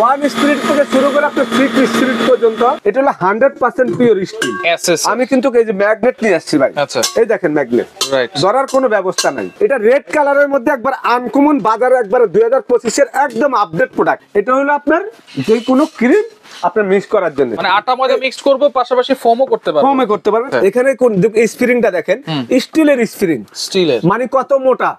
One spirit থেকে শুরু করে আপনার 6 স্পিরিট পর্যন্ত এটা হলো 100% পিওর স্টিল। আমি কিন্তু এই যে ম্যাগনেট নিয়ে আসছি ভাই। আচ্ছা, এই দেখেন ম্যাগনেট, রাইট, ধরার কোনো ব্যবস্থা নাই। এটা রেড কালারের মধ্যে একবার আনকমন, বাজারে একবার 2025 এর একদম আপডেট প্রোডাক্ট। এটা হলো আপনার যে কোনো ক্রিম আপনার মিক্স করার জন্য, মানে আটা ময়দা মিক্স করব, পাশাপাশি ফোমও করতে পারবো। ফোমে করতে পারবেন। এখানে কোন স্প্রিংটা দেখেন, স্টিলের স্প্রিং, স্টিলের, মানে কত মোটা,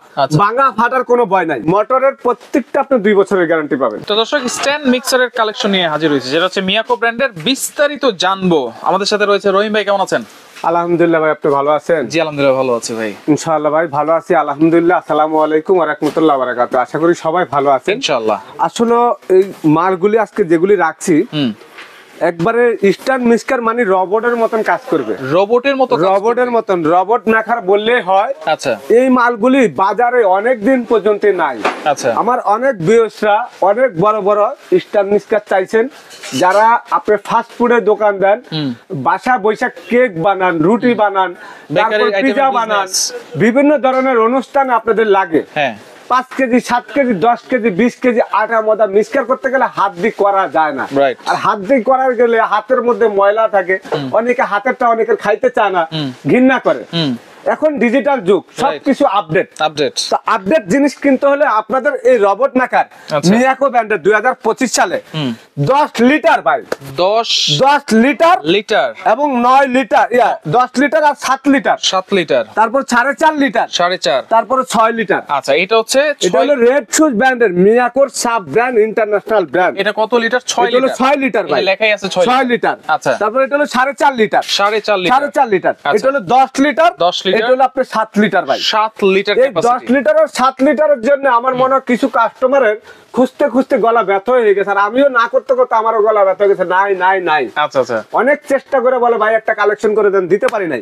ভাঙা ফাটার কোনো ভয় নাই। মোটরের প্রত্যেকটা আপনি 2 বছরের গ্যারান্টি পাবেন। তো দর্শক, স্ট্যান্ড মিক্সারের কালেকশন নিয়ে হাজির হয়েছে, যেটা হচ্ছে মিয়াকো ব্র্যান্ডের। বিস্তারিত জানবো। আমাদের সাথে রয়েছে রহিম ভাই। কেমন আছেন? আলহামদুলিল্লাহ ভাই, আপনি ভালো আছেন? জি আলহামদুলিল্লাহ ভালো আছি ভাই। ইনশাআল্লাহ ভাই ভালো আছি আলহামদুলিল্লাহ। আসসালামু আলাইকুম ওয়া রাহমাতুল্লাহি ওয়া বারাকাতুহু। আশা করি সবাই ভালো আছেন ইনশাআল্লাহ। আসলে এই মালগুলি আজকে যেগুলি রাখছি একবারে স্ট্যান্ড মিক্সার, মানে রোবটের মতন কাজ করবে। রোবটের মতো? রোবটের মতন, রোবট মেকার বললেই হয়। আচ্ছা, এই মালগুলি বাজারে অনেক দিন পর্যন্ত নাই। আচ্ছা, আমার অনেক ভিউয়ার্সরা অনেক বড় বড় স্ট্যান্ড মিক্সার চাইছেন, যারা আপনি ফাস্ট ফুডের দোকান দেন, বাসা বৈশা কেক বানান, রুটি বানান, তারপর পিজা বানান, বিভিন্ন ধরনের অনুষ্ঠান আপনাদের লাগে। হ্যাঁ, 5 কেজি 7 কেজি 10 কেজি 20 কেজি আটা ময়দা মিক্সচার করতে গেলে হাত দিয়ে করা যায় না। আর হাত দিয়ে করার গেলে হাতের মধ্যে ময়লা থাকে, অনেকে হাতেরটা অনেকের খাইতে চায় না, ঘৃণা করে। এখন ডিজিটাল যুগ, সবকিছু আপডেট। তো আপডেট জিনিস কিনতে হলে আপনাদের এই রোবট মেকার মিয়াকো ব্র্যান্ডের 2025 সালে 10 লিটার ভাই, 10 লিটার এবং 9 লিটার, 10 লিটার আর 7 লিটার, তারপর 4.5 লিটার, তারপর 6 লিটার। আচ্ছা, এটা হচ্ছে এটা হলো রেড শুজ ব্র্যান্ডের মিয়াকোর সাব ব্র্যান্ড, ইন্টারন্যাশনাল ব্র্যান্ড। এটা কত লিটার? 6 লিটার। 6 লিটার ভাই, লেখাই আছে 6 লিটার। আচ্ছা, তারপর এটা হলো 4.5 লিটার, 4.5 লিটার। এটা হলো 10 লিটার, এটা হলো আপনার 7 লিটার ভাই। 7 লিটার এই 10 লিটার আর 7 লিটারের জন্য আমার মনে হয় কিছু কাস্টমারের খুঁজতে খুঁজতে গলা ব্যথা হয়ে গেছে, আর আমিও না করতে করতে আমারও গলা ব্যথা হয়ে গেছে। নাই। আচ্ছা, অনেক চেষ্টা করে বলে ভাই একটা কালেকশন করে দেন, দিতে পারি নাই।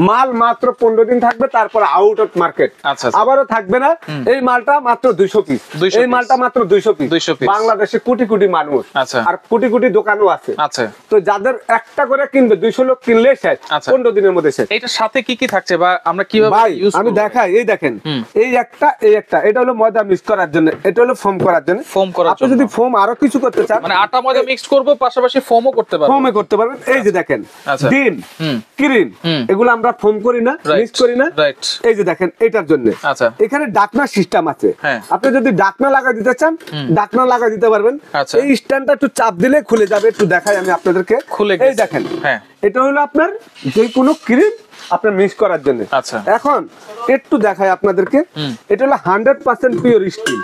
মাল মাত্র 15 দিন থাকবে, তারপর আউট অফ মার্কেট, আবারও থাকবে না। এই মালটা মাত্র 200 পিস, এই মালটা মাত্র 200 পিস। বাংলাদেশে কোটি কোটি মানুষ আর কোটি কোটি দোকানও আছে। তো যাদের একটা করে কিনবে, 200 লোক কিনলে শেষ, 15 দিনের মধ্যে শেষ। এটার সাথে কি কি থাকছে বা আমরা কিভাবে ইউজ করব? আমি দেখাই, এই দেখেন, এই একটা, এটা হলো ময়দা মিক্স করার জন্য, এটা হলো ফোম করার জন্য। আপনি যদি ফোম আরো কিছু করতে চান, মানে আটা ময়দা মিক্স করব, পাশাপাশি ফোমও করতে পারবো, ফোমে করতে পারবেন। এই যে দেখেন, ডিম, ক্রিম, এগুলো আমরা ফোম করি না, মিক্স করি না। এই যে দেখেন, এটার জন্য এখানে ডাকনা সিস্টেম আছে। আপনি যদি ডাকনা লাগা দিতে চান, ডাকনা লাগা দিতে পারবেন। এই স্ট্যান্ডটা একটু চাপ দিলে খুলে যাবে। একটু দেখাই আমি আপনাদেরকে। এই দেখেন, এটা হলো আপনার যে কোনো ক্রিম আপনার মিক্স করার জন্য। এখন একটু দেখাই আপনাদেরকে, এটা হলো 100% পিওর স্টিল।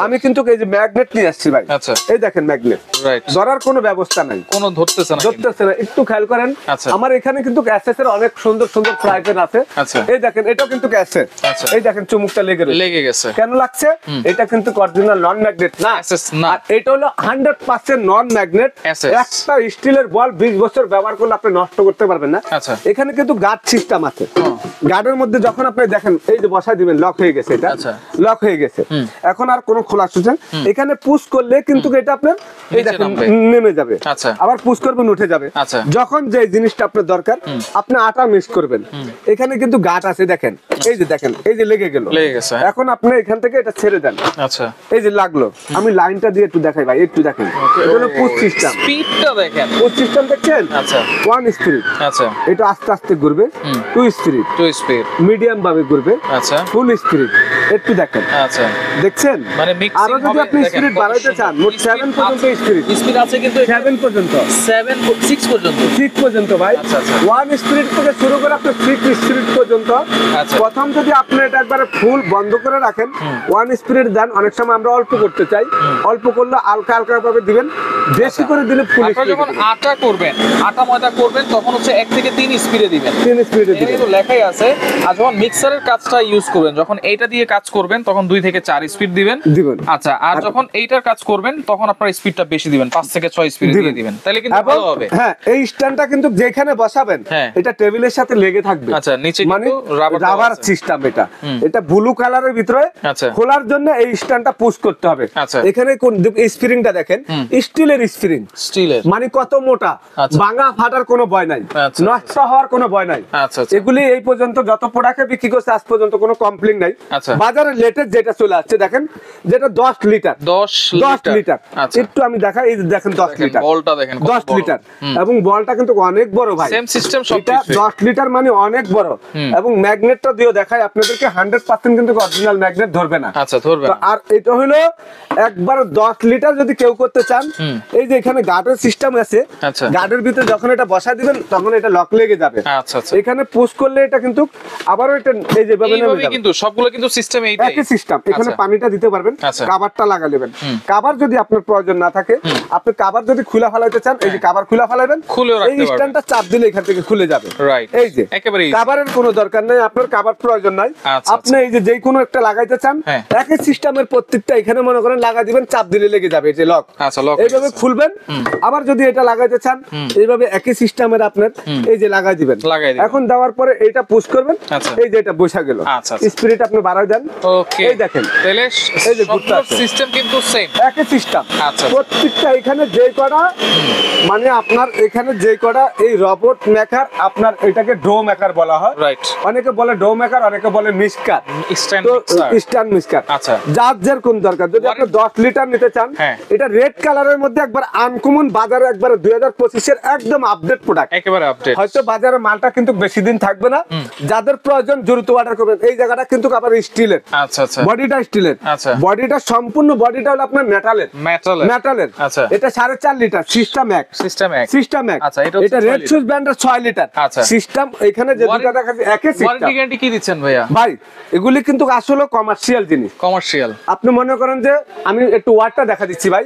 আমি কিন্তু এই যে ম্যাগনেট নিয়ে আসছি ভাই। এই দেখেন ম্যাগনেট, ধরার কোনো ব্যবস্থা নাই, কোনো ধরতেছে না। একটু খেয়াল করেন। আমার এখানে কিন্তু এসএস এর অনেক সুন্দর সুন্দর ফ্রাই প্যান আছে। এই দেখেন, এটাও কিন্তু এসএস। এই দেখেন চুমুকটা লেগে গেছে, কেন লাগছে? এটা কিন্তু অরিজিনাল নন ম্যাগনেট না, আর এটা হলো 100% নন ম্যাগনেট। একটা স্টিলের বল 20 বছর ব্যবহার করলে আপনি নষ্ট করতে পারবেন না। এখানে কিন্তু গার্ড সিস্টেম আছে। গার্ডের মধ্যে যখন আপনি দেখেন, এই যে বসাই দিবেন, লক হয়ে গেছে, এটা লক হয়ে গেছে। এখন আর কোনো খোলা সুযোগ, এখানে পুশ করলে কিন্তু এটা আপনার এই দেখেন নেমে যাবে, আবার পুশ করবেন উঠে যাবে। যখন যে জিনিসটা আপনার দরকার, আপনি আটা মিক্স করবেন, এখানে কিন্তু গার্ড আছে। দেখেন, এই যে দেখেন, এই যে লেগে গেল, এখন আপনি এখান থেকে এটা ছেড়ে দেন। এই যে লাগলো, আমি লাইনটা দিয়ে একটু দেখাই ভাই, একটু দেখেন। এটা হলো পুশ সিস্টেম, স্পিডটা দেখেন, পুশ সিস্টেম দেখছেন? 1 স্পিড, এটা আস্তে আস্তে ঘুরবে। 2 স্পিড, মিডিয়াম ভাবে ঘুরবে। ফুল স্পিড, একটু দেখেন, দেখছেন? মানে আরো যদি আপনি স্পিড বাড়াইতে চান, মোট 7 পর্যন্ত স্পিড আছে, কিন্তু 7 পর্যন্ত, 6 পর্যন্ত ভাই। 1 স্পিড থেকে শুরু করে আপনি 6 স্পিড পর্যন্ত। প্রথম যদি আপনি এটা একবারে ফুল বন্ধ করে রাখেন, 1 স্পিড দেন। অনেক সময় আমরা অল্প করতে চাই, অল্প করলে হালকা হালকা ভাবে দিবেন, বেশি করে দিলে ফুল স্পিড। যখন আটা করবেন, আটা ময়দা করবেন, তখন হচ্ছে 1 থেকে 3 স্পিডে দিবেন। 3 স্পিডে দিবেন, এটা লেখাই আছে। আর যখন মিক্সারের কাজটা ইউজ করবেন, যখন এইটা দিয়ে কাজ করবেন, তখন 2 থেকে 4 স্পিড দিবেন। আচ্ছা, আর যখন এইটার কাজ করবেন, তখন আপনার স্পিডটা বেশি দিবেন, 5 থেকে 6 স্পিডে দিয়ে দিবেন, তাহলে কিন্তু ভালো হবে। হ্যাঁ, এই স্ট্যান্ডটা কিন্তু যেখানে বসাবেন, এটা টেবিলের সাথে লেগে থাকবে। আচ্ছা, নিচে কিন্তু রাবার সিস্টেম। এটা ব্লু কালারের ভিতরে খোলার জন্য এই স্ট্যান্ডটা পুশ করতে হবে। এখানে কোন স্প্রিংটা দেখেন, স্টিলের স্প্রিং, মানে কত মোটা, ভাঙা ফাটার কোনো ভয় নাই, নষ্ট হওয়ার কোনো ভয় নাই। আচ্ছা আচ্ছা এগুলি এই পর্যন্ত যত প্রোডাক্টে বিক্রি করছে আজ পর্যন্ত কোনো কমপ্লেইন নাই। আচ্ছা বাজারে লেটেস্ট যেটা চলে আসছে দেখেন, যেটা 10 লিটার 10 লিটার। আচ্ছা একটু আমি দেখাই, এই যে দেখেন 10 লিটার, বলটা দেখেন 10 লিটার, এবং বলটা কিন্তু অনেক বড় ভাই, সেম সিস্টেম সব এটা 10 লিটার মানে অনেক বড়। এবং ম্যাগনেটটা দিও দেখাই আপনাদেরকে, 100% কিন্তু অরিজিনাল ম্যাগনেট ধরবে না। আচ্ছা ধরবে না। আর এটা হলো একবার 10 লিটার যদি কেউ করতে চান, এই যে এখানে গার্ডের সিস্টেম আছে, আচ্ছা গার্ডের ভিতরে যখন এটা বসা দিবেন তখন এটা লক লেগে যাবে। আচ্ছা আচ্ছা এখানে পুশ করলে এটা কিন্তু আবারও এটা এই যে ভাবে নেমে এইভাবে যাবে। কিন্তু সবগুলো কিন্তু সিস্টেম এইটাই একই সিস্টেম। এখানে আচ্ছা। পানিটা দিতে পারবেন, আচ্ছা। কভারটা লাগা নেবেন। কভার যদি আপনার প্রয়োজন না থাকে, আপনি কভার যদি খুলে ফেলাইতে চান, এই যে কভার খুলে ফেলাবেন, খুলেও রাখতে এই পারবেন। স্ট্যান্ডটা চাপ দিলে এখান থেকে খুলে যাবে। রাইট, এই যে একেবারে easy। কভারের কোনো দরকার নাই, আপনার কভার প্রয়োজন নাই। আচ্ছা, আপনি এই যে যেই কোনো একটা লাগাইতে চান, হ্যাঁ। একই সিস্টেমের প্রত্যেকটা এখানে মনে করেন লাগা দিবেন, চাপ দিলে লেগে যাবে। এই যে লক, আচ্ছা লক এইভাবে খুলবেন। আবার যদি এটা লাগাইতে চান, এইভাবে একই সিস্টেমের আপনার এই যে লাগাই দিবেন। লাগাই দিবেন। এখন দেওয়ার পরে এটা পুশ করবেন, আচ্ছা। এই যে এটা বসা গেল। আচ্ছা, আচ্ছা। স্পিরিট আপনি বাড়ায় দেন। ওকে, এই দেখেন, তাহলে এই যে ঘুরতে সবগুলো আছে। সিস্টেম কিন্তু সেম একই সিস্টেম। আচ্ছা। প্রত্যেকটা এখানে যে কটা মানে আপনার এখানে যে কটা এই রবট মেকার, আপনার এটাকে ডো মেকার বলা হয়। রাইট, অনেকে বলে ডো মেকার, অনেকে বলে মিক্সার, স্ট্যান্ড তো মিক্সার। Stand mixer. আচ্ছা। যার যার কোন দরকার। যদি আপনি 10 লিটার নিতে চান, হ্যাঁ। এটা রেড কালারের মধ্যে একবার আনকমন, বাজারে একবার 2025 এর একদম আপডেট প্রোডাক্ট। একেবারে আপডেট। হয়তো বাজারে মালটা কিন্তু বেশি দিন থাকবে না, যাদের প্রয়োজন দ্রুত অর্ডার করবেন। এই জায়গাটা কিন্তু আবার স্টিলের, আচ্ছা আচ্ছা বডিটা স্টিলের, আচ্ছা। বডিটা সম্পূর্ণ বডিটা হলো আপনার মেটালের। মেটালের। আচ্ছা। এটা 4.5 লিটার সিস্টেম এক। সিস্টেম এক। আচ্ছা, এটা হচ্ছে এটা 6 রেড সুইচ ব্র্যান্ডের 6 লিটার আচ্ছা। সিস্টেম। এখানে যে দুটো দেখা যাচ্ছে একই ওয়ারেন্টি সিস্টেম। গ্যারান্টি কি দিচ্ছেন ভাইয়া? ভাই এগুলি কিন্তু আসলে কমার্শিয়াল জিনিস। কমার্শিয়াল। আপনি মনে করেন যে আমি একটু ওয়াটটা দেখা দিচ্ছি ভাই,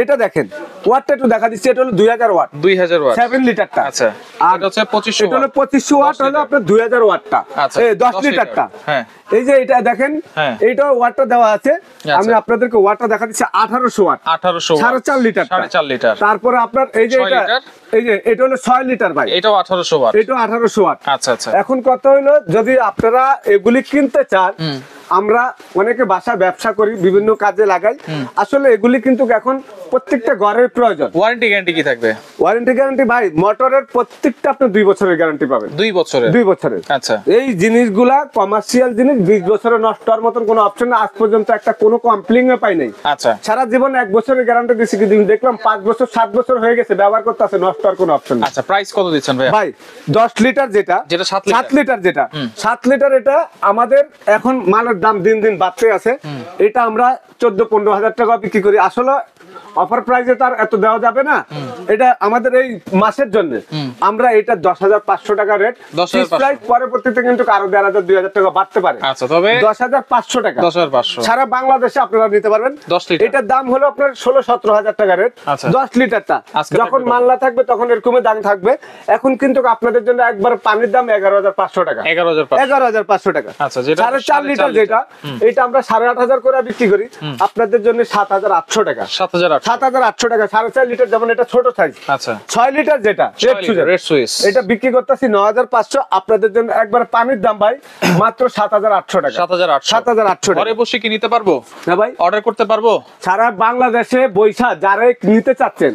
এটা দেখেন ওয়াটটা একটু দেখা দিচ্ছি। এটা হলো 2000 ওয়াট, 2000 ওয়াট 7 লিটারটা। আচ্ছা, আর এটা হচ্ছে 2500 এটা হলো 2500 ওয়াট, হলো আপনার 2000 ওয়াটটা। আচ্ছা, এই 10 10 লিটারটা। হ্যাঁ। এই যে এটা দেখেন, হ্যাঁ। এইটা ওয়াটটা দেওয়া আছে। আচ্ছা। আমি আপনাদেরকে ওয়াটটা দেখা দিচ্ছি 1800 ওয়াট, 1800 4.5 লিটার, 4.5 লিটার। তারপরে আপনার এই যে 6 এটা, লিটার। এই যে এটা হলো 6 লিটার ভাই, এটাও 1800 ওয়াট। এটা 1800 ওয়াট। আচ্ছা আচ্ছা। এখন কত হইলো, যদি আপনারা এগুলি কিনতে চান, আমরা অনেকে বাসা ব্যবসা করি, বিভিন্ন কাজে লাগাই। আসলে এগুলি কিন্তু এখন প্রত্যেকটা ঘরের প্রয়োজন। ওয়ারেন্টি গ্যারান্টি কি থাকবে? ওয়ারেন্টি গ্যারান্টি ভাই মোটরের প্রত্যেকটা আপনি 2 বছরের গ্যারান্টি পাবেন। 2 বছরের? 2 বছরের। আচ্ছা। এই জিনিসগুলা কমার্শিয়াল জিনিস, 20 বছরে নষ্ট হওয়ার মতন কোনো অপশন আজ পর্যন্ত একটা কোনো কমপ্লেইনও পাই নাই। আচ্ছা। সারা জীবন 1 বছরের গ্যারান্টি দিছি, কিন্তু দেখলাম 5 বছর 7 বছর হয়ে গেছে ব্যবহার করতে আছে, নষ্ট হওয়ার কোনো অপশন নেই। আচ্ছা, প্রাইস কত দিচ্ছেন ভাই? ভাই 10 লিটার যেটা 7 লিটার যেটা 7 লিটার, এটা আমাদের এখন মালের দাম দিন দিন বাড়তে আছে। এটা আমরা 14-15 হাজার টাকা বিক্রি করি। আসলে অফার প্রাইসে তার এত দেওয়া যাবে না, এটা আমাদের এই মাসের জন্য। আমরা এটা 10,500 টাকা রেট, 10,500 পরবর্তীতে কিন্তু আরো 1,500-2,000 টাকা বাড়তে পারে। আচ্ছা, তবে 10,500 টাকা 10,500 সারা বাংলাদেশে আপনারা নিতে পারবেন। 10 লিটার এটার দাম হলো আপনার 16-17 হাজার টাকা রেট। আচ্ছা। 10 লিটারটা আজকে যখন থাকবে মাল্লা থাকবে তখন এরকমের দাম থাকবে। এখন কিন্তু আপনাদের জন্য একবার পানির দাম 11,500 টাকা। 11,500 টাকা। আচ্ছা, যেটা 4.5 লিটার যেটা, এটা আমরা 8,500 করে বিক্রি করি, আপনাদের জন্য 7,800 টাকা। 7,800 টাকা 4.5 লিটার, যেমন এটা ছোট সাইজ। আচ্ছা। 6 লিটার যেটা রেড সুইচ, এটা বিক্রি করতেছি 9,500। আপনাদের জন্য একবার পানির দাম ভাই মাত্র 7,800 টাকা। 7,800 ঘরে টাকা। বসে কি নিতে পারবো? না ভাই, অর্ডার করতে পারবো? সারা বাংলাদেশে বৈশা যারা নিতে চাচ্ছেন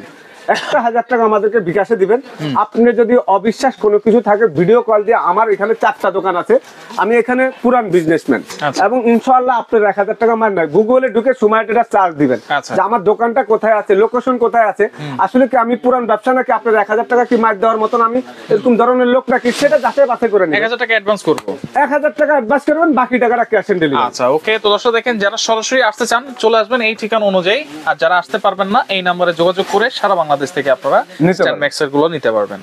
1,000 টাকা আমাদেরকে বিকাশে দিবেন। আপনি যদি অবিশ্বাস কোনো কিছু থাকে, ভিডিও কল দিয়ে, আমার এখানে 4টা দোকান আছে, আমি এখানে পুরান বিজনেসম্যান, এবং ইনশাআল্লাহ আপনার 1,000 টাকা মার নয়, গুগলে ঢুকে সুমাইটেটা চার্জ দিবেন যে আমার দোকানটা কোথায় আছে, লোকেশন কোথায় আছে। আসলে কি আমি পুরান ব্যবসা নাকি আপনার 1,000 টাকা কি মার দেওয়ার মতন আমি এরকম ধরনের লোক নাকি, সেটা যাচাই বাছাই করে নিন। 1,000 টাকা অ্যাডভান্স করবো। 1,000 টাকা অ্যাডভান্স করবেন, বাকি টাকাটা ক্যাশ অন ডেলিভারি। আচ্ছা, ওকে। তো দর্শক দেখেন, যারা সরাসরি আসতে চান চলে আসবেন এই ঠিকানা অনুযায়ী, আর যারা আসতে পারবেন না এই নম্বরে যোগাযোগ করে সারা বাংলাদেশ থেকে আপনারা স্ট্যান্ড ম্যাক্সের গুলো নিতে পারবেন।